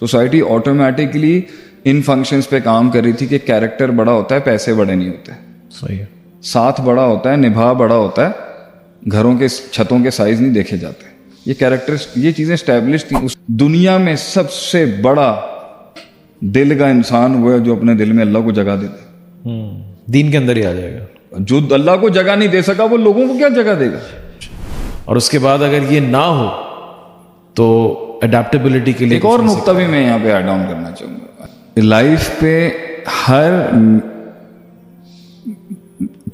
Society automatically ان functions پہ کام کر رہی تھی کہ کیریکٹر بڑا ہوتا ہے, پیسے بڑے نہیں ہوتے. صحیح ہے. ساتھ بڑا ہوتا ہے, نبھا بڑا ہوتا ہے, گھروں کے چھتوں کے سائز نہیں دیکھے جاتے. یہ کیریکٹر, یہ چیزیں اسٹیبلش تھیں. اس دنیا میں سب سے بڑا دل کا انسان وہ ہے جو اپنے دل میں اللہ کو جگہ دے دے. دین کے اندر ہی آ جائے گا. جو اللہ کو جگہ نہیں دے سکا وہ لوگوں کو کیا جگہ دے گا. اور اس کے بعد اگر یہ نہ ہو تو اڈیپٹیبلٹی کے لیے ایک اور نقطہ بھی میں یہاں پہ ایڈ آن کرنا چاہوں گا. لائف پہ ہر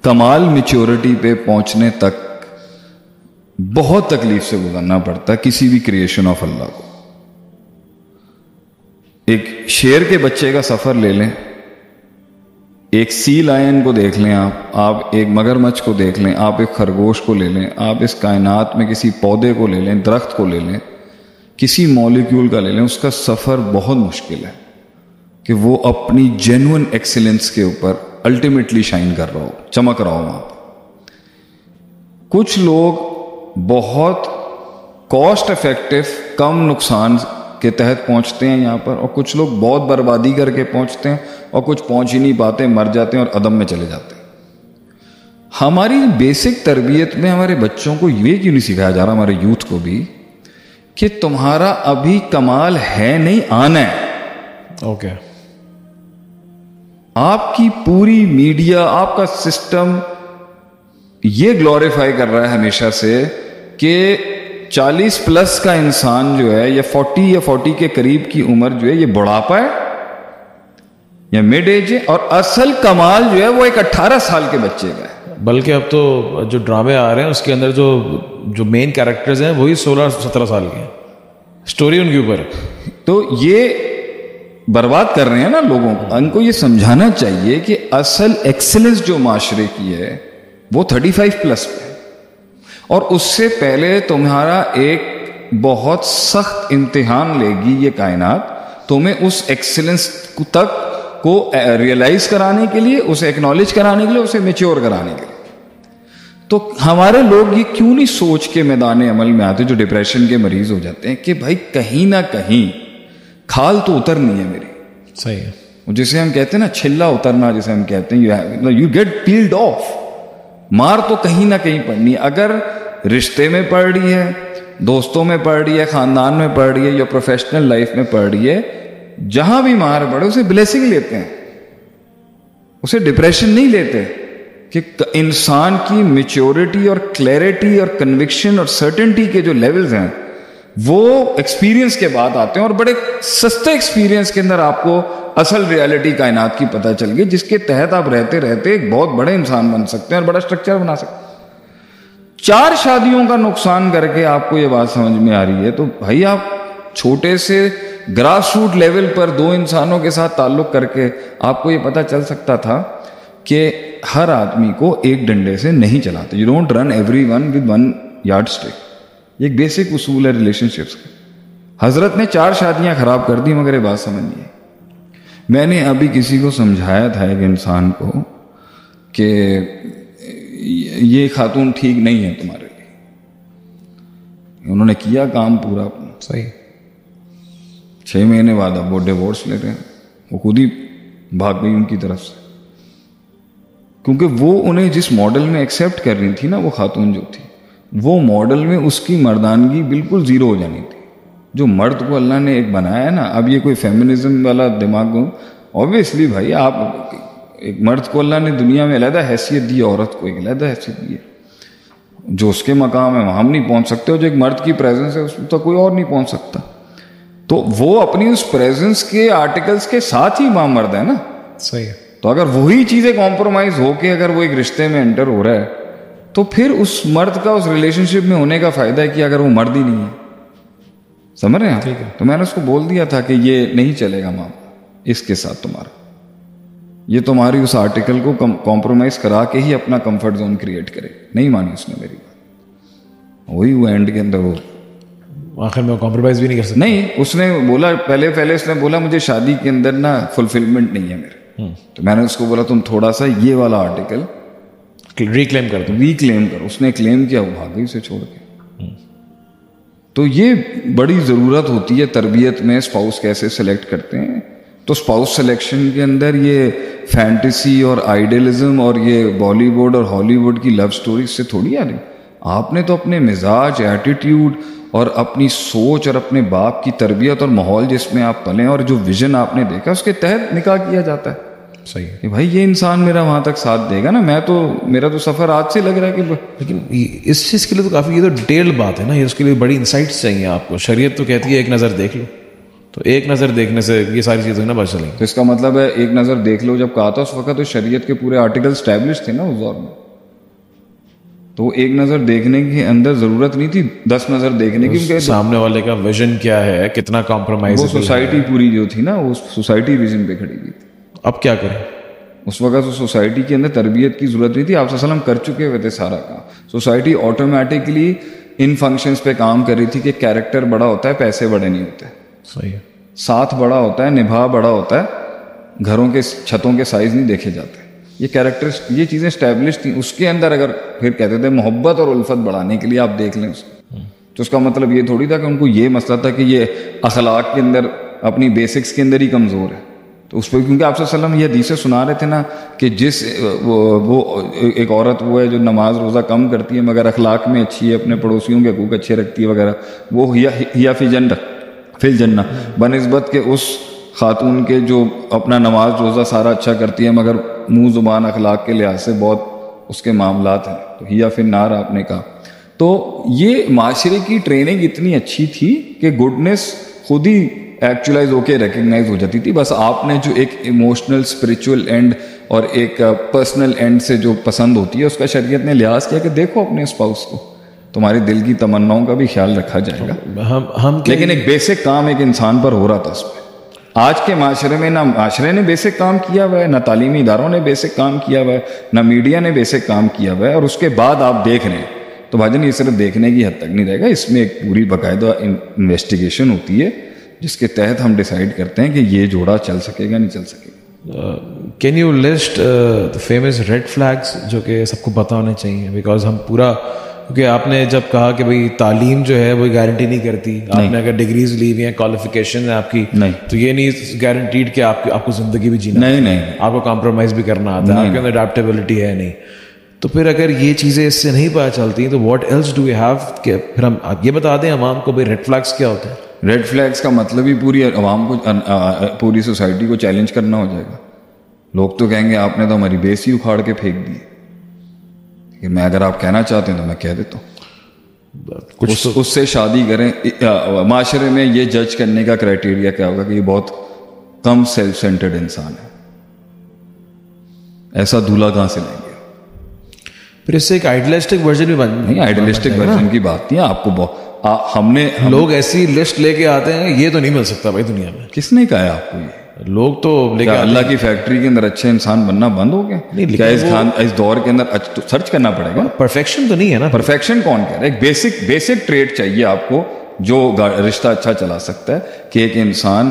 کمال میچورٹی پہ پہنچنے تک بہت تکلیف سے گزرنا پڑتا ہے کسی بھی کریشن آف اللہ کو. ایک شیر کے بچے کا سفر لے لیں, ایک سی لائن کو دیکھ لیں, آپ ایک مگرمچھ کو دیکھ لیں, آپ ایک خرگوش کو لے لیں, آپ اس کائنات میں کسی پودے کو لے لیں, درخت کو لے لیں, کسی مولیکیول کا لے لیں, اس کا سفر بہت مشکل ہے کہ وہ اپنی جینوئن ایکسیلنس کے اوپر الٹیمیٹلی شائن کر رہا ہو, چمک رہا ہو وہاں پہ. کچھ لوگ بہت کاسٹ افیکٹو, کم نقصان کے تحت پہنچتے ہیں یہاں پر, اور کچھ لوگ بہت بربادی کر کے پہنچتے ہیں, اور کچھ پہنچ ہی نہیں پاتے, مر جاتے ہیں اور عدم میں چلے جاتے ہیں. ہماری بیسک تربیت میں ہمارے بچوں کو یہ کیوں نہیں سکھایا جا رہا, ہمارے یوتھ کو بھی, کہ تمہارا ابھی کمال ہے نہیں, آنا ہے. اوکے. آپ کی پوری میڈیا, آپ کا سسٹم یہ گلوریفائی کر رہا ہے ہمیشہ سے کہ 40+ کا انسان جو ہے, یا 40 یا 40 کے قریب کی عمر جو ہے, یہ بڑھاپا ہے یا مڈ ایج ہے, اور اصل کمال جو ہے وہ ایک 18 سال کے بچے کا ہے. بلکہ اب تو جو ڈرامے آ رہے ہیں اس کے اندر جو مین کیریکٹرز ہیں وہی 16-17 سال کے ہیں, سٹوری ان کے اوپر ہے. تو یہ برباد کر رہے ہیں نا لوگوں کو. ان کو یہ سمجھانا چاہیے کہ اصل ایکسلنس جو معاشرے کی ہے وہ 35+ پہ, اور اس سے پہلے تمہارا ایک بہت سخت امتحان لے گی یہ کائنات, تمہیں اس ایکسلنس تک کو ریئلائز کرانے کے لیے, اسے ایکنالج کرانے کے لیے, اسے میچور کرانے کے لیے. تو ہمارے لوگ یہ کیوں نہیں سوچ کے میدان عمل میں آتے, جو ڈپریشن کے مریض ہو جاتے ہیں, کہ بھائی کہیں نہ کہیں کھال تو اترنی ہے میری. صحیح ہے. جسے ہم کہتے ہیں نا چھلا اترنا, جسے ہم کہتے ہیں یو گیٹ پیلڈ آف, مار تو کہیں نہ کہیں پڑنی ہے. اگر رشتے میں پڑ رہی ہے, دوستوں میں پڑ رہی ہے, خاندان میں پڑ رہی ہے, یا پروفیشنل لائف میں پڑ رہی ہے, جہاں بھی مار پڑے اسے بلیسنگ لیتے ہیں, اسے ڈپریشن نہیں لیتے. کہ انسان کی میچورٹی اور کلیئرٹی اور کنوکشن اور سرٹنٹی کے جو لیولز ہیں وہ ایکسپیرینس کے بعد آتے ہیں, اور بڑے سستے ایکسپیرینس کے اندر آپ کو اصل ریالٹی کائنات کی پتہ چل گئی, جس کے تحت آپ رہتے رہتے ایک بہت بڑے انسان بن سکتے ہیں اور بڑا اسٹرکچر بنا سکتے ہیں. 4 شادیوں کا نقصان کر کے آپ کو یہ بات سمجھ میں آ رہی ہے, تو بھائی آپ چھوٹے سے گراس روٹ لیول پر 2 انسانوں کے ساتھ تعلق کر کے آپ کو یہ پتہ چل سکتا تھا کہ ہر آدمی کو ایک ڈنڈے سے نہیں چلاتے. You don't run every one with 1 yard stick. یہ ایک بیسک اصول ہے ریلیشن شپس کا. حضرت نے 4 شادیاں خراب کر دی, مگر یہ بات سمجھنی ہے. میں نے ابھی کسی کو سمجھایا تھا, ایک انسان کو, کہ یہ خاتون ٹھیک نہیں ہے تمہارے لیے. انہوں نے کیا کام پورا اپنا صحیح. 6 مہینے بعد اب وہ ڈیورس لے رہے ہیں. وہ خود ہی بھاگ گئی ان کی طرف سے, کیونکہ وہ انہیں جس ماڈل میں ایکسیپٹ کر رہی تھی نا, وہ خاتون جو تھی, وہ ماڈل میں اس کی مردانگی بالکل زیرو ہو جانی تھی. جو مرد کو اللہ نے ایک بنایا ہے نا, اب یہ کوئی فیمنزم والا دماغ ہو, اوبیسلی بھائی آپ ایک مرد کو اللہ نے دنیا میں علیحدہ حیثیت دی, عورت کو ایک علیحدہ حیثیت دی ہے. جو اس کے مقام ہے وہاں ہم نہیں پہنچ سکتے, اور جو ایک مرد کی پریزنس ہے اس میں تو کوئی اور نہیں پہنچ سکتا. تو وہ اپنی اس پریزنس کے آرٹیکلز کے ساتھ ہی ماں مرد ہے نا. صحیح ہے. تو اگر وہی چیزیں کمپرومائز ہو کے اگر وہ ایک رشتے میں انٹر ہو رہا ہے, تو پھر اس مرد کا اس ریلیشن شپ میں ہونے کا فائدہ ہے کہ اگر وہ مرد ہی نہیں ہے. سمجھ رہے ہیں؟ تو میں نے اس کو بول دیا تھا کہ یہ نہیں چلے گا معاملہ اس کے ساتھ تمہارا, یہ تمہاری اس آرٹیکل کو کمپرومائز کرا کے ہی اپنا کمفرٹ زون کریٹ کرے. نہیں مانی اس نے میری بات. وہی وہ اینڈ کے اندر وہ آخر میں کمپرومائز بھی نہیں کر سکتا. نہیں, اس نے بولا پہلے اس نے بولا مجھے شادی کے اندر نا فلفلمنٹ نہیں ہے میرے. تو میں نے اس کو بولا تم تھوڑا سا یہ والا آرٹیکل ریکلیم کر. اس نے کلیم کیا, وہ بھاگ گئی اسے چھوڑ کے. تو یہ بڑی ضرورت ہوتی ہے تربیت میں اسپاؤس کیسے سلیکٹ کرتے ہیں. تو اسپاؤس سلیکشن کے اندر یہ فینٹیسی اور آئیڈیلزم اور یہ بالی ووڈ اور ہالی ووڈ کی لو سٹوری سے تھوڑی آ رہی. آپ نے تو اپنے مزاج, ایٹیٹیوڈ اور اپنی سوچ اور اپنے باپ کی تربیت اور ماحول جس میں آپ پلیں اور جو ویژن آپ نے دیکھا اس کے تحت نکاح کیا جاتا ہے. صحیح ہے کہ بھائی یہ انسان میرا وہاں تک ساتھ دے گا نا, میرا تو سفر آج سے لگ رہا ہے کہ. لیکن اس چیز کے لیے تو کافی یہ تو ڈیٹیلڈ بات ہے نا, اس کے لیے بڑی انسائٹس چاہیے آپ کو. شریعت تو کہتی ہے ایک نظر دیکھ لو, تو ایک نظر دیکھنے سے یہ ساری چیزیں نا بچ چلیں گی. تو اس کا مطلب ہے ایک نظر دیکھ لو جب کہا تھا اس وقت تو شریعت کے پورے آرٹیکل اسٹیبلش تھے نا اس دور میں. تو ایک نظر دیکھنے کے اندر ضرورت نہیں تھی 10 نظر دیکھنے کی. سامنے والے کا ویژن کیا ہے, کتنا کمپرومائز. وہ سوسائٹی پوری جو تھی نا وہ سوسائٹی ویژن پہ کھڑی ہوئی تھی. اب کیا کریں, اس وقت تو سوسائٹی کے اندر تربیت کی ضرورت نہیں تھی. آپ صلی اللہ علیہ وسلم کر چکے ہوئے تھے سارا کام. سوسائٹی آٹومیٹکلی ان فنکشنز پہ کام کر رہی تھی کہ کیریکٹر بڑا ہوتا ہے, پیسے بڑے نہیں ہوتے. صحیح ہے. ساتھ بڑا ہوتا ہے, نبھا بڑا ہوتا ہے, گھروں کے چھتوں کے سائز نہیں دیکھے جاتے. یہ کیریکٹر, یہ چیزیں اسٹیبلش تھیں. اس کے اندر اگر پھر کہتے تھے محبت اور الفت بڑھانے کے لیے آپ دیکھ لیں اس کو, تو اس کا مطلب یہ تھوڑی تھا کہ ان کو یہ مسئلہ تھا کہ یہ اخلاق کے اندر اپنی بیسکس کے اندر ہی کمزور ہے. تو اس پہ کیونکہ آپ صلی اللہ علیہ وسلم یہ حدیثیں سنا رہے تھے نا کہ جس وہ ایک عورت وہ ہے جو نماز روزہ کم کرتی ہے مگر اخلاق میں اچھی ہے, اپنے پڑوسیوں کے حقوق اچھے رکھتی ہے وغیرہ, وہ ہیا فی الجنہ بنسبت کے اس خاتون کے جو اپنا نماز روزہ سارا اچھا کرتی ہے مگر منہ زبان اخلاق کے لحاظ سے بہت اس کے معاملات ہیں, تو ہیا فی النار آپ نے کہا. تو یہ معاشرے کی ٹریننگ اتنی اچھی تھی کہ گڈنس خود ہی ایکچولائز ہو کے ریکگنائز ہو جاتی تھی. بس آپ نے جو ایک ایموشنل اسپریچول اینڈ اور ایک پرسنل اینڈ سے جو پسند ہوتی ہے اس کا شریعت نے لحاظ کیا کہ دیکھو اپنے اسپاؤس کو, تمہاری دل کی تمناؤں کا بھی خیال رکھا جائے گا. لیکن ایک بیسک کام ایک انسان پر ہو رہا تھا اس پہ. آج کے معاشرے میں نہ معاشرے نے بیسک کام کیا ہوا ہے, نہ تعلیمی اداروں نے بیسک کام کیا ہوا ہے, نہ میڈیا نے بیسک کام کیا ہوا ہے. اور اس کے بعد آپ دیکھ رہے ہیں تو بھاجن یہ صرف دیکھنے کی حد تک نہیں رہے گا, اس میں ایک پوری باقاعدہ انویسٹیگیشن ہوتی ہے جس کے تحت ہم ڈیسائیڈ کرتے ہیں کہ یہ جوڑا چل سکے گا نہیں چل سکے گا. Can you list famous red flags جو کہ سب کو پتہ ہونے چاہیے؟ بیکاز ہم پورا, کیونکہ آپ نے جب کہا کہ بھائی تعلیم جو ہے وہ گارنٹی نہیں کرتی, آپ نے اگر ڈگریز لی ہوئی ہیں, کوالیفیکیشن ہے آپ کی, تو یہ نہیں گارنٹیڈ کہ آپ کو زندگی بھی جینا, نہیں, آپ کو کمپرومائز بھی کرنا آتا ہے, آپ کے اندر اڈیپٹیبلٹی ہے نہیں. تو پھر اگر یہ چیزیں اس سے نہیں پتہ چلتی تو what else do you have, کہ پھر ہم یہ بتا دیں عوام کو بھائی ریڈ فلیگس کیا ہوتے ہیں. ریڈ فلیگس کا مطلب ہی پوری عوام کو, پوری سوسائٹی کو چیلنج کرنا ہو جائے گا. لوگ تو کہیں گے آپ نے تو ہماری بیس ہی اکھاڑ کے پھینک دی. کہ میں اگر آپ کہنا چاہتے ہیں تو میں کہہ دیتا ہوں, اس سے شادی کریں. معاشرے میں یہ جج کرنے کا کرائٹیریا کیا ہوگا کہ یہ بہت کم سیلف سینٹرڈ انسان ہے, ایسا دولہا کہاں سے لیں گے. پھر اس سے ایک آئیڈیلسٹک ورژن بھی بن نہیں, آئیڈیلسٹک ورژن کی بات نہیں ہے. آپ کو ہم نے لوگ ایسی لسٹ لے کے آتے ہیں, یہ تو نہیں مل سکتا بھائی دنیا میں. کس نے کہا ہے آپ کو یہ؟ لوگ تو اللہ کی فیکٹری کے اندر اچھے انسان بننا بند ہو گیا. کیا اس دور کے اندر سرچ کرنا پڑے گا؟ پرفیکشن تو نہیں ہے نا. پرفیکشن کون کہہ رہا ہے؟ ایک بیسک ٹریٹ چاہیے آپ کو جو رشتہ اچھا چلا سکتا ہے, کہ ایک انسان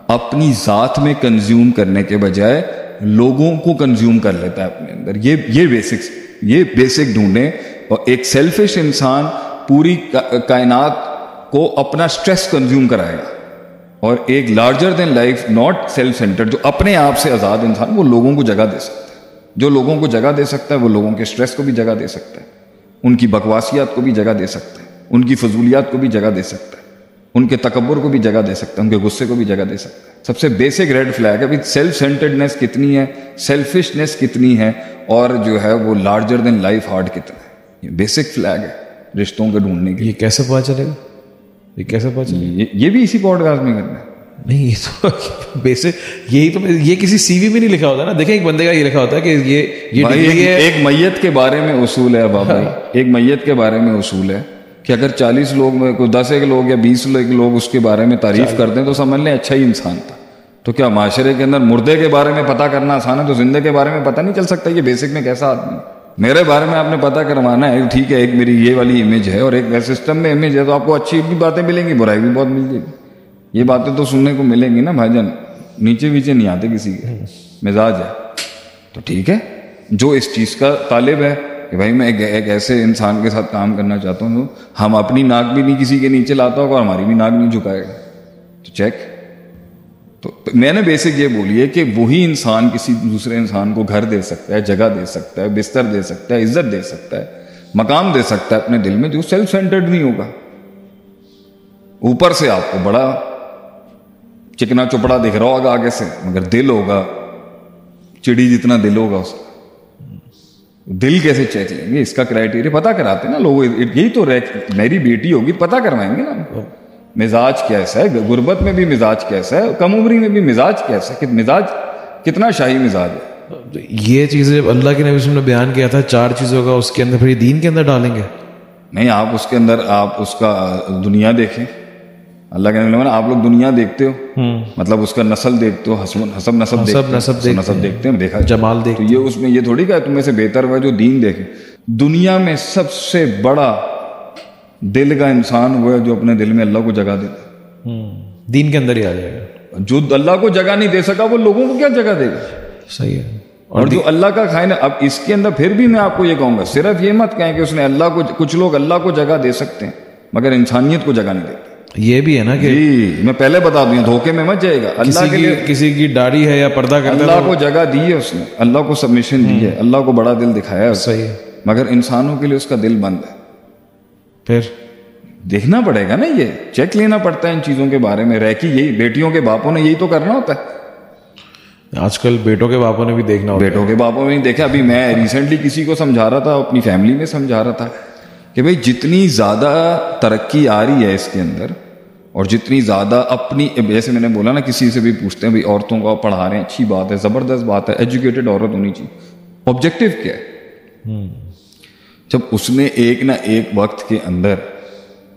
اپنی ذات میں کنزیوم کرنے کے بجائے لوگوں کو کنزیوم کر لیتا ہے اپنے اندر. یہ بیسک ڈھونڈیں. اور ایک سیلفش انسان پوری کائنات کو اپنا سٹریس کنزیوم کرائے گا, اور ایک larger then life not self centred جو اپنے آپ سے آزاد انسان, وہ لوگوں کو جگہ دے سکتا ہے. جو لوگوں کو جگہ دے سکتا ہے وہ لوگوں کے سٹریس کو بھی جگہ دے سکتا ہے, ان کی بکواسیات کو بھی جگہ دے سکتا ہے, ان کی فضولیات کو بھی جگہ دے سکتا ہے, ان کے تکبر کو بھی جگہ دے سکتا ہے, ان کے غصے کو بھی جگہ دے سکتا ہے. سب سے بیسک ریڈ فلیگ ہے سیلف سینٹرڈنیس کتنی ہے, سیلفشنیس کتنی ہے, اور جو ہے وہ لارجر دین لائف ہارٹ کتنا ہے. یہ بیسک فلیگ ہے رشتوں کے ڈھونڈنے کے. یہ کیسے پتا چلے گا؟ یہ کیسے پتا چلے گا؟ یہ بھی اسی پوڈ کاسٹ میں کرنا ہے. نہیں, یہ تو بیسک یہی تو, یہ کسی سی وی میں نہیں لکھا ہوتا نا. دیکھیں ایک بندے کا یہ لکھا ہوتا ہے کہ یہ ایک میت کے بارے میں اصول ہے بابا, ایک میت کے بارے میں اصول ہے کہ اگر 40 لوگ میں کوئی 10 لوگ یا 20 لوگ اس کے بارے میں تعریف کر دیں تو سمجھ لیں اچھا ہی انسان تھا. تو کیا معاشرے کے اندر مردے کے بارے میں پتہ کرنا آسان ہے تو زندے کے بارے میں پتہ نہیں چل سکتا یہ بیسک میں کیسا آدمی ہے؟ میرے بارے میں آپ نے پتہ کروانا ہے, ٹھیک ہے, ایک میری یہ والی امیج ہے اور ایک سسٹم میں امیج ہے, تو آپ کو اچھی بھی باتیں ملیں گی, برائی بھی بہت مل جائے گی. یہ باتیں تو سننے کو ملیں گی نا بھائی جان, نیچے نہیں آتے کسی کے مزاج ہے. تو ٹھیک ہے, جو اس چیز کا طالب ہے کہ بھائی میں ایک ایسے انسان کے ساتھ کام کرنا چاہتا ہوں تو ہم اپنی ناک بھی نہیں کسی کے نیچے لاتا ہوگا اور ہماری بھی ناک نہیں جھکائے گا. تو چیک. تو میں نے بیسک یہ بولی ہے کہ وہی انسان کسی دوسرے انسان کو گھر دے سکتا ہے, جگہ دے سکتا ہے, بستر دے سکتا ہے, عزت دے سکتا ہے, مقام دے سکتا ہے اپنے دل میں, جو سیلف سینٹرڈ نہیں ہوگا. اوپر سے آپ کو بڑا چکنا چپڑا دکھ رہا ہوگا آگے سے, مگر دل ہوگا چڑی جتنا دل ہوگا اس کا. دل کیسے چیک لیں گے؟ اس کا کرائٹیریا پتہ کراتے نا لوگ. یہی تو میری بیٹی ہوگی پتہ کروائیں گے نا مزاج کیسا ہے, غربت میں بھی مزاج کیسا ہے, کم عمری میں بھی مزاج کیسا ہے, کہ مزاج کتنا شاہی مزاج ہے. یہ چیزیں جب اللہ کے نبی نے بیان کیا تھا 4 چیزوں کا, اس کے اندر پھر دین کے اندر ڈالیں گے؟ نہیں, آپ اس کے اندر آپ اس کا دنیا دیکھیں. اللہ کے نبی آپ لوگ دنیا دیکھتے ہو, مطلب اس کا نسل دیکھتے ہو, حسب نسب دیکھتے ہیں, دیکھا جمال دیکھتے. تو یہ اس میں یہ تھوڑی کہ تم میں سے بہتر ہوا جو دین دیکھے. دنیا میں سب سے بڑا دل کا انسان وہ ہے جو اپنے دل میں اللہ کو جگہ دیتا ہے. دین کے اندر ہی آ جائے گا. جو اللہ کو جگہ نہیں دے سکا وہ لوگوں کو کیا جگہ دے گا؟ صحیح ہے. اور جو اللہ کا کھائے نا, اب اس کے اندر پھر بھی میں آپ کو یہ کہوں گا, صرف یہ مت کہیں کہ اس نے اللہ کو, کچھ لوگ اللہ کو جگہ دے سکتے ہیں مگر انسانیت کو جگہ نہیں دیتے. یہ بھی ہے نا کہ میں پہلے بتا دوں, دھوکے میں مت جائے گا. اللہ کے لیے کسی کی داڑھی ہے یا پردہ کرتا ہے, اللہ کو جگہ دی ہے اس نے, اللہ کو سبمیشن دی ہے, اللہ کو بڑا دل دکھایا ہے. صحیح ہے. مگر انسانوں کے لیے اس کا دل بند ہے. پھر دیکھنا پڑے گا نا, یہ چیک لینا پڑتا ہے ان چیزوں کے بارے میں. رہ کی یہی بیٹیوں کے باپوں نے یہی تو کرنا ہوتا ہے. آج کل بیٹوں کے باپوں نے بھی دیکھنا ہوتا ہے. بیٹوں کے باپوں نے دیکھا. ابھی میں ریسنٹلی کسی کو سمجھا رہا تھا, اپنی فیملی میں سمجھا رہا تھا کہ بھائی جتنی زیادہ ترقی آ رہی ہے اس کے اندر, اور جتنی زیادہ اپنی, جیسے میں نے بولا نا, کسی سے بھی پوچھتے ہیں بھائی عورتوں کو آپ پڑھا رہے ہیں, اچھی بات ہے, زبردست بات ہے, ایجوکیٹڈ عورت ہونی چاہیے. آبجیکٹو کیا ہے؟ جب اس نے ایک نہ ایک وقت کے اندر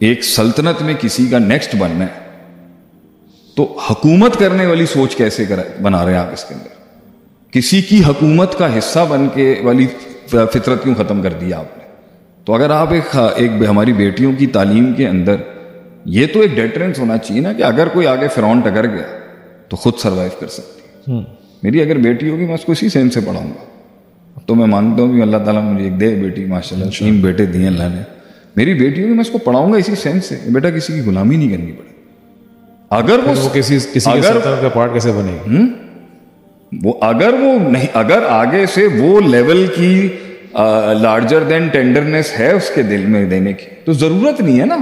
ایک سلطنت میں کسی کا نیکسٹ بننا ہے, تو حکومت کرنے والی سوچ کیسے بنا رہے ہیں آپ اس کے اندر؟ کسی کی حکومت کا حصہ بن کے والی فطرت کیوں ختم کر دی آپ نے؟ تو اگر آپ ایک ہماری بیٹیوں کی تعلیم کے اندر یہ تو ایک ڈیٹرنس ہونا چاہیے نا, کہ اگر کوئی آگے فرعون ٹکر گیا تو خود سروائیو کر سکتی ہے. میری اگر بیٹی ہوگی میں اس کو اسی سینس سے پڑھاؤں گا. تو میں مانتا ہوں کہ اللہ تعالیٰ مجھے ایک دے بیٹی, ماشاء اللہ 3 بیٹے دیے اللہ نے. میری بیٹی ہوگی میں اس کو پڑھاؤں گا اسی سینس سے, بیٹا کسی کی غلامی نہیں کرنی پڑے. اگر وہ کسی کا پارٹ کیسے بنے گی, وہ اگر وہ نہیں, اگر آگے سے وہ لیول کی لارجر دین ٹینڈرنیس ہے اس کے دل میں دینے کی, تو ضرورت نہیں ہے نا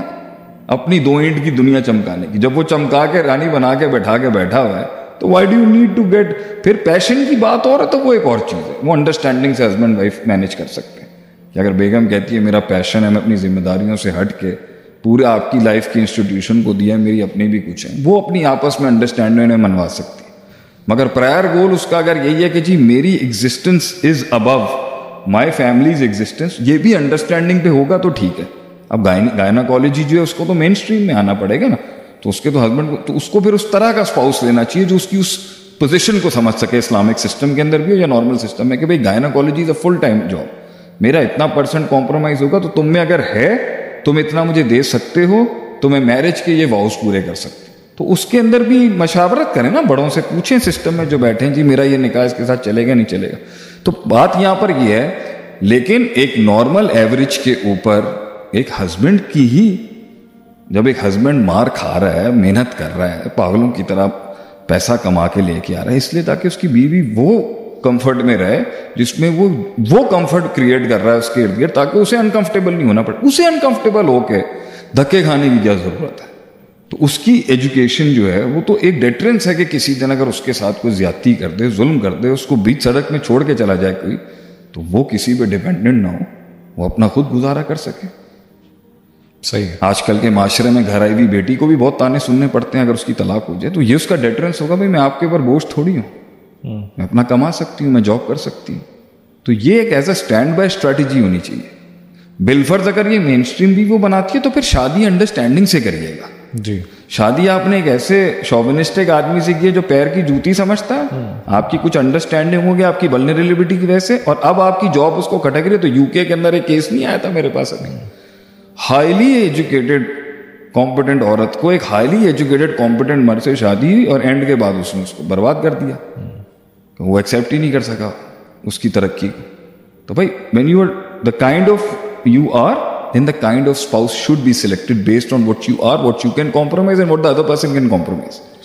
اپنی 2 اینٹ کی دنیا چمکانے کی. جب وہ چمکا کے رانی بنا کے بیٹھا ہوا ہے تو why do you need to get. پھر پیشن کی بات اور ہے تو وہ ایک اور چیز ہے, وہ انڈرسٹینڈنگ سے ہسبینڈ وائف مینج کر سکتے ہیں. کہ اگر بیگم کہتی ہے میرا پیشن ہے, میں اپنی ذمہ داریوں سے ہٹ کے پورے آپ کی لائف کی انسٹیٹیوشن کو دیا ہے, میری اپنی بھی کچھ ہے, وہ اپنی آپس میں انڈرسٹینڈنگ منوا سکتی ہے. مگر پرائر گول اس کا اگر یہی ہے کہ جی میری existence is about my family's existence, یہ بھی انڈرسٹینڈنگ پہ ہوگا تو ٹھیک ہے. اب گائناکالوجی جو ہے اس کو تو مین اسٹریم میں آنا پڑے گا نا, تو اس کے تو ہسبینڈ کو, تو اس کو پھر اس طرح کا اسپاؤس لینا چاہیے جو اس کی اس پوزیشن کو سمجھ سکے, اسلامک سسٹم کے اندر بھی ہو یا نارمل سسٹم میں, کہ بھائی گائناکالوجی از اے فل ٹائم جاب, میرا اتنا % کمپرومائز ہوگا تو تم میں اگر ہے تم اتنا مجھے دے سکتے ہو تو میں میرج کے یہ واؤز پورے کر سکتی. تو اس کے اندر بھی مشاورت کریں نا, بڑوں سے پوچھیں سسٹم میں جو بیٹھے ہیں, جی میرا یہ نکاح اس کے ساتھ چلے گا نہیں چلے گا. تو بات یہاں پر یہ ہے, لیکن ایک نارمل ایوریج کے اوپر ایک ہسبینڈ کی ہی, جب ایک ہسبینڈ مار کھا رہا ہے, محنت کر رہا ہے, پاگلوں کی طرح پیسہ کما کے لے کے آ رہا ہے, اس لیے تاکہ اس کی بیوی وہ کمفرٹ میں رہے جس میں وہ کمفرٹ کریٹ کر رہا ہے اس کے ارد گرد, تاکہ اسے انکمفرٹیبل نہیں ہونا پڑے. اسے انکمفرٹیبل ہو کے دھکے کھانے کی کیا ضرورت ہے؟ تو اس کی ایجوکیشن جو ہے وہ تو ایک ڈیٹرنس ہے کہ کسی دن اگر اس کے ساتھ کوئی زیادتی کر دے, ظلم کر دے, اس کو بیچ سڑک میں چھوڑ کے چلا جائے کوئی, تو وہ کسی پہ ڈیپینڈنٹ نہ ہو, وہ اپنا خود گزارا کر سکے. صحیح ہے. آج کل کے معاشرے میں گھر آئی ہوئی بیٹی کو بھی بہت تانے سننے پڑتے ہیں اگر اس کی طلاق ہو جائے, تو یہ اس کا ڈیٹرنس ہوگا بھائی میں آپ کے اوپر بوجھ تھوڑی ہوں, میں اپنا کما سکتی ہوں, میں جاب کر سکتی ہوں. تو یہ ایک as a stand by strategy ہونی چاہیے. بالفرض اگر یہ مین اسٹریم بھی وہ بناتی ہے تو پھر شادی انڈرسٹینڈنگ سے کریے گا. جی, شادی آپ نے ایک ایسے شوونسٹک آدمی سے کی ہے جو پیر کی جوتی سمجھتا ہے, آپ کی کچھ انڈرسٹینڈنگ ہوگی آپ کی ولنریبلٹی کی وجہ سے, اور اب آپ کی جاب اس کو کھٹک رہی ہے. تو UK کے اندر ایک کیس نہیں آیا تھا میرے پاس ابھی, ہائیلی ایجوکیٹڈ کمپیٹنٹ عورت کو ایک ہائیلی ایجوکیٹڈ کمپیٹنٹ مرد سے شادی ہوئی, اور اینڈ کے بعد اس نے اس کو برباد کر دیا, وہ ایکسیپٹ ہی نہیں کر سکا اس کی ترقی کو. تو بھائی when you are the kind of you are, then the kind of spouse should be selected based on what you are, what you can compromise and what the other person can compromise.